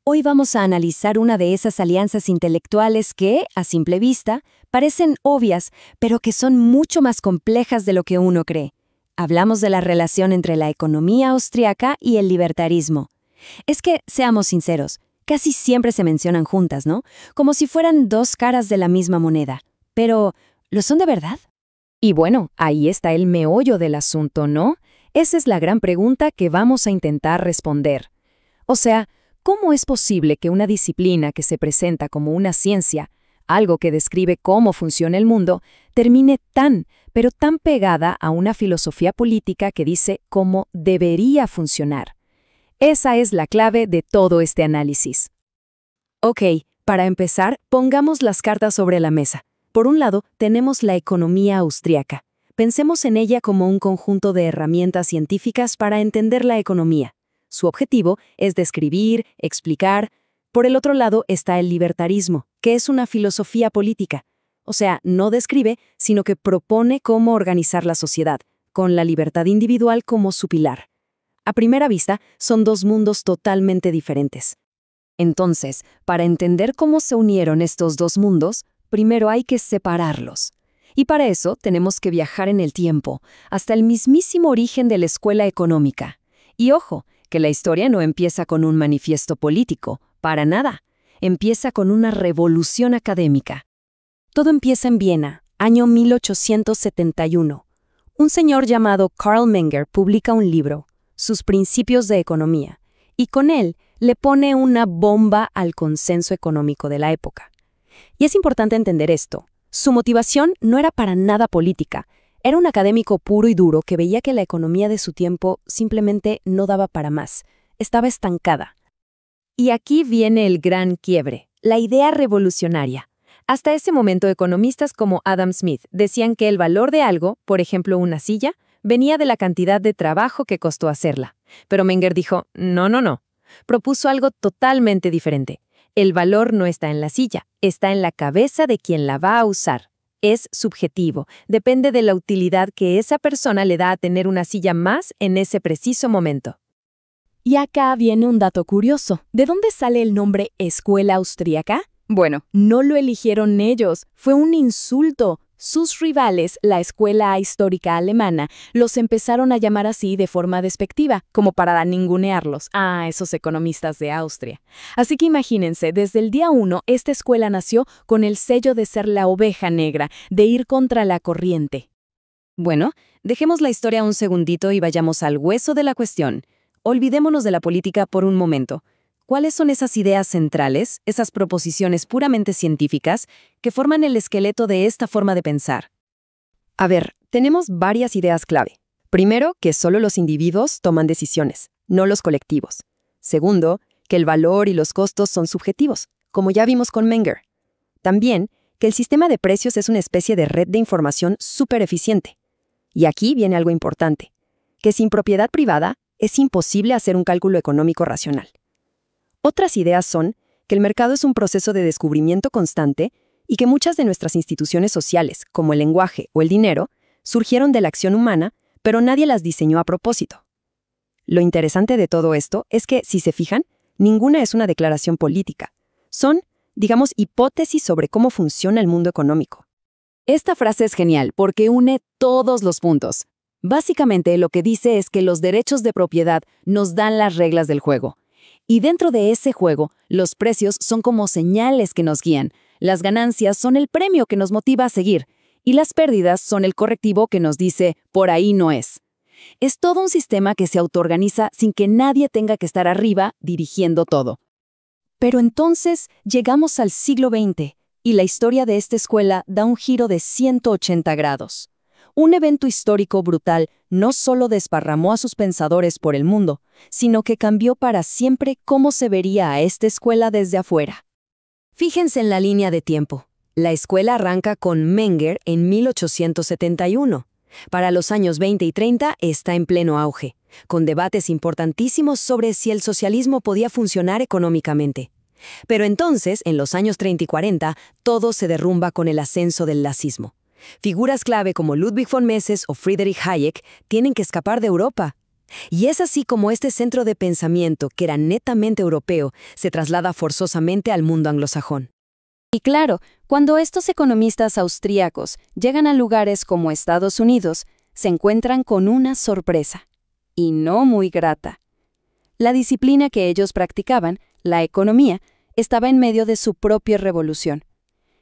Hoy vamos a analizar una de esas alianzas intelectuales que, a simple vista, parecen obvias, pero que son mucho más complejas de lo que uno cree. Hablamos de la relación entre la economía austriaca y el libertarismo. Es que, seamos sinceros, casi siempre se mencionan juntas, ¿no? Como si fueran dos caras de la misma moneda. Pero, ¿lo son de verdad? Y bueno, ahí está el meollo del asunto, ¿no? Esa es la gran pregunta que vamos a intentar responder. O sea, ¿cómo es posible que una disciplina que se presenta como una ciencia, algo que describe cómo funciona el mundo, termine pero tan pegada a una filosofía política que dice cómo debería funcionar? Esa es la clave de todo este análisis. Ok, para empezar, pongamos las cartas sobre la mesa. Por un lado, tenemos la economía austríaca. Pensemos en ella como un conjunto de herramientas científicas para entender la economía. Su objetivo es describir, explicar. Por el otro lado está el libertarismo, que es una filosofía política. O sea, no describe, sino que propone cómo organizar la sociedad, con la libertad individual como su pilar. A primera vista, son dos mundos totalmente diferentes. Entonces, para entender cómo se unieron estos dos mundos, primero hay que separarlos. Y para eso tenemos que viajar en el tiempo, hasta el mismísimo origen de la escuela económica. Y ojo, que la historia no empieza con un manifiesto político, para nada. Empieza con una revolución académica. Todo empieza en Viena, año 1871. Un señor llamado Karl Menger publica un libro, Sus Principios de Economía, y con él le pone una bomba al consenso económico de la época. Y es importante entender esto. Su motivación no era para nada política. Era un académico puro y duro que veía que la economía de su tiempo simplemente no daba para más. Estaba estancada. Y aquí viene el gran quiebre, la idea revolucionaria. Hasta ese momento, economistas como Adam Smith decían que el valor de algo, por ejemplo una silla, venía de la cantidad de trabajo que costó hacerla. Pero Menger dijo, no. Propuso algo totalmente diferente. El valor no está en la silla, está en la cabeza de quien la va a usar. Es subjetivo, depende de la utilidad que esa persona le da a tener una silla más en ese preciso momento. Y acá viene un dato curioso. ¿De dónde sale el nombre escuela austríaca? Bueno, no lo eligieron ellos, fue un insulto. Sus rivales, la escuela histórica alemana, los empezaron a llamar así de forma despectiva, como para ningunearlos. Esos economistas de Austria. Así que imagínense, desde el día 1, esta escuela nació con el sello de ser la oveja negra, de ir contra la corriente. Bueno, dejemos la historia un segundito y vayamos al hueso de la cuestión. Olvidémonos de la política por un momento. ¿Cuáles son esas ideas centrales, esas proposiciones puramente científicas, que forman el esqueleto de esta forma de pensar? A ver, tenemos varias ideas clave. Primero, que solo los individuos toman decisiones, no los colectivos. Segundo, que el valor y los costos son subjetivos, como ya vimos con Menger. También, que el sistema de precios es una especie de red de información súper eficiente. Y aquí viene algo importante, que sin propiedad privada es imposible hacer un cálculo económico racional. Otras ideas son que el mercado es un proceso de descubrimiento constante y que muchas de nuestras instituciones sociales, como el lenguaje o el dinero, surgieron de la acción humana, pero nadie las diseñó a propósito. Lo interesante de todo esto es que, si se fijan, ninguna es una declaración política. Son, digamos, hipótesis sobre cómo funciona el mundo económico. Esta frase es genial porque une todos los puntos. Básicamente lo que dice es que los derechos de propiedad nos dan las reglas del juego. Y dentro de ese juego, los precios son como señales que nos guían, las ganancias son el premio que nos motiva a seguir, y las pérdidas son el correctivo que nos dice, por ahí no es. Es todo un sistema que se autoorganiza sin que nadie tenga que estar arriba dirigiendo todo. Pero entonces llegamos al siglo XX, y la historia de esta escuela da un giro de 180 grados. Un evento histórico brutal no solo desparramó a sus pensadores por el mundo, sino que cambió para siempre cómo se vería a esta escuela desde afuera. Fíjense en la línea de tiempo. La escuela arranca con Menger en 1871. Para los años 20 y 30 está en pleno auge, con debates importantísimos sobre si el socialismo podía funcionar económicamente. Pero entonces, en los años 30 y 40, todo se derrumba con el ascenso del nazismo. Figuras clave como Ludwig von Mises o Friedrich Hayek tienen que escapar de Europa. Y es así como este centro de pensamiento, que era netamente europeo, se traslada forzosamente al mundo anglosajón. Y claro, cuando estos economistas austríacos llegan a lugares como Estados Unidos, se encuentran con una sorpresa, y no muy grata. La disciplina que ellos practicaban, la economía, estaba en medio de su propia revolución.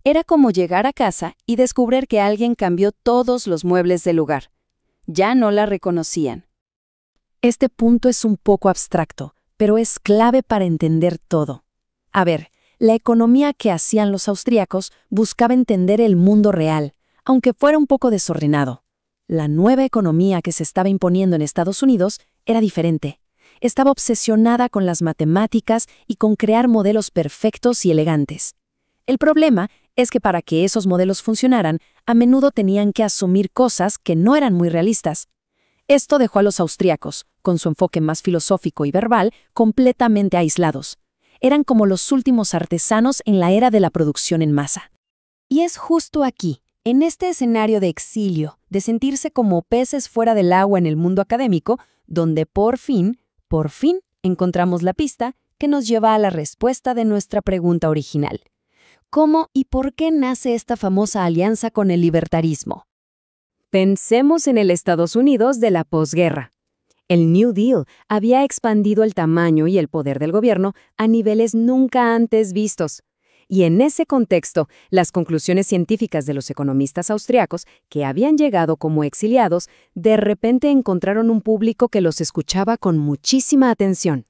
Era como llegar a casa y descubrir que alguien cambió todos los muebles del lugar. Ya no la reconocían. Este punto es un poco abstracto, pero es clave para entender todo. A ver, la economía que hacían los austríacos buscaba entender el mundo real, aunque fuera un poco desordenado. La nueva economía que se estaba imponiendo en Estados Unidos era diferente. Estaba obsesionada con las matemáticas y con crear modelos perfectos y elegantes. El problema es que para que esos modelos funcionaran, a menudo tenían que asumir cosas que no eran muy realistas. Esto dejó a los austríacos, con su enfoque más filosófico y verbal, completamente aislados. Eran como los últimos artesanos en la era de la producción en masa. Y es justo aquí, en este escenario de exilio, de sentirse como peces fuera del agua en el mundo académico, donde por fin encontramos la pista que nos lleva a la respuesta de nuestra pregunta original. ¿Cómo y por qué nace esta famosa alianza con el libertarismo? Pensemos en el Estados Unidos de la posguerra. El New Deal había expandido el tamaño y el poder del gobierno a niveles nunca antes vistos. Y en ese contexto, las conclusiones científicas de los economistas austriacos, que habían llegado como exiliados, de repente encontraron un público que los escuchaba con muchísima atención.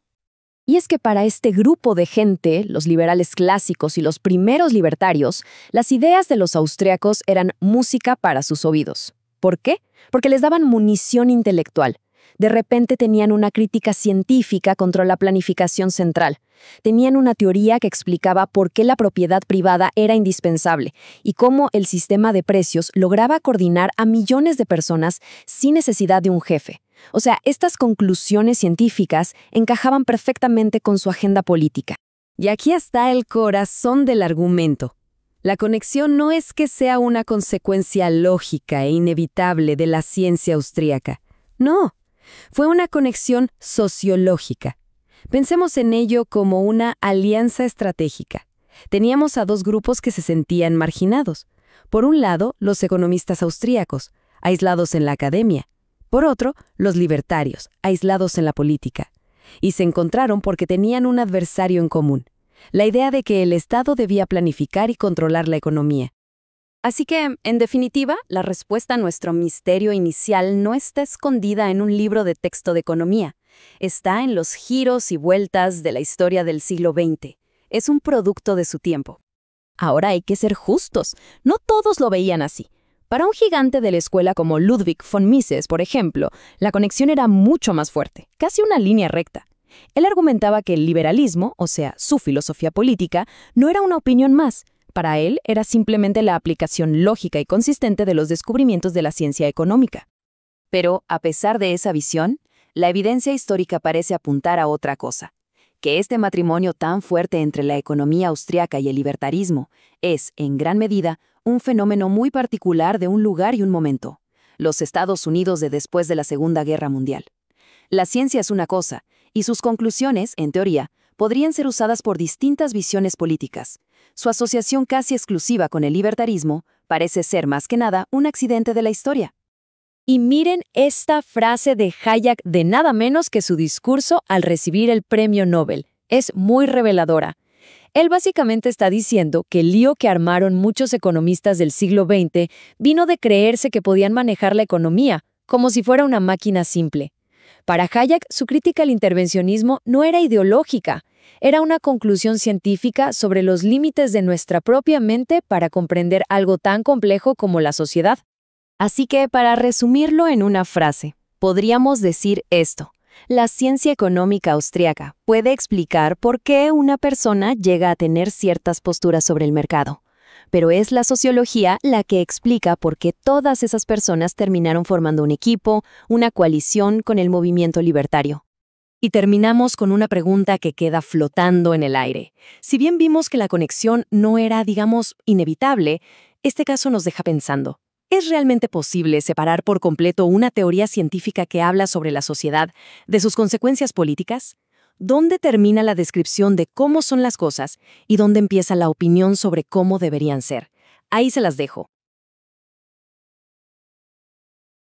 Y es que para este grupo de gente, los liberales clásicos y los primeros libertarios, las ideas de los austriacos eran música para sus oídos. ¿Por qué? Porque les daban munición intelectual. De repente tenían una crítica científica contra la planificación central. Tenían una teoría que explicaba por qué la propiedad privada era indispensable y cómo el sistema de precios lograba coordinar a millones de personas sin necesidad de un jefe. O sea, estas conclusiones científicas encajaban perfectamente con su agenda política. Y aquí está el corazón del argumento. La conexión no es que sea una consecuencia lógica e inevitable de la ciencia austríaca. No, fue una conexión sociológica. Pensemos en ello como una alianza estratégica. Teníamos a dos grupos que se sentían marginados. Por un lado, los economistas austríacos, aislados en la academia. Por otro, los libertarios, aislados en la política. Y se encontraron porque tenían un adversario en común. La idea de que el Estado debía planificar y controlar la economía. Así que, en definitiva, la respuesta a nuestro misterio inicial no está escondida en un libro de texto de economía. Está en los giros y vueltas de la historia del siglo XX. Es un producto de su tiempo. Ahora hay que ser justos. No todos lo veían así. Para un gigante de la escuela como Ludwig von Mises, por ejemplo, la conexión era mucho más fuerte, casi una línea recta. Él argumentaba que el liberalismo, o sea, su filosofía política, no era una opinión más. Para él era simplemente la aplicación lógica y consistente de los descubrimientos de la ciencia económica. Pero, a pesar de esa visión, la evidencia histórica parece apuntar a otra cosa, que este matrimonio tan fuerte entre la economía austriaca y el libertarismo es, en gran medida, un fenómeno muy particular de un lugar y un momento, los Estados Unidos de después de la Segunda Guerra Mundial. La ciencia es una cosa, y sus conclusiones, en teoría, podrían ser usadas por distintas visiones políticas. Su asociación casi exclusiva con el libertarismo parece ser más que nada un accidente de la historia. Y miren esta frase de Hayek de nada menos que su discurso al recibir el premio Nobel. Es muy reveladora. Él básicamente está diciendo que el lío que armaron muchos economistas del siglo XX vino de creerse que podían manejar la economía, como si fuera una máquina simple. Para Hayek, su crítica al intervencionismo no era ideológica, era una conclusión científica sobre los límites de nuestra propia mente para comprender algo tan complejo como la sociedad. Así que, para resumirlo en una frase, podríamos decir esto. La ciencia económica austríaca puede explicar por qué una persona llega a tener ciertas posturas sobre el mercado. Pero es la sociología la que explica por qué todas esas personas terminaron formando un equipo, una coalición con el movimiento libertario. Y terminamos con una pregunta que queda flotando en el aire. Si bien vimos que la conexión no era, digamos, inevitable, este caso nos deja pensando. ¿Es realmente posible separar por completo una teoría científica que habla sobre la sociedad de sus consecuencias políticas? ¿Dónde termina la descripción de cómo son las cosas y dónde empieza la opinión sobre cómo deberían ser? Ahí se las dejo.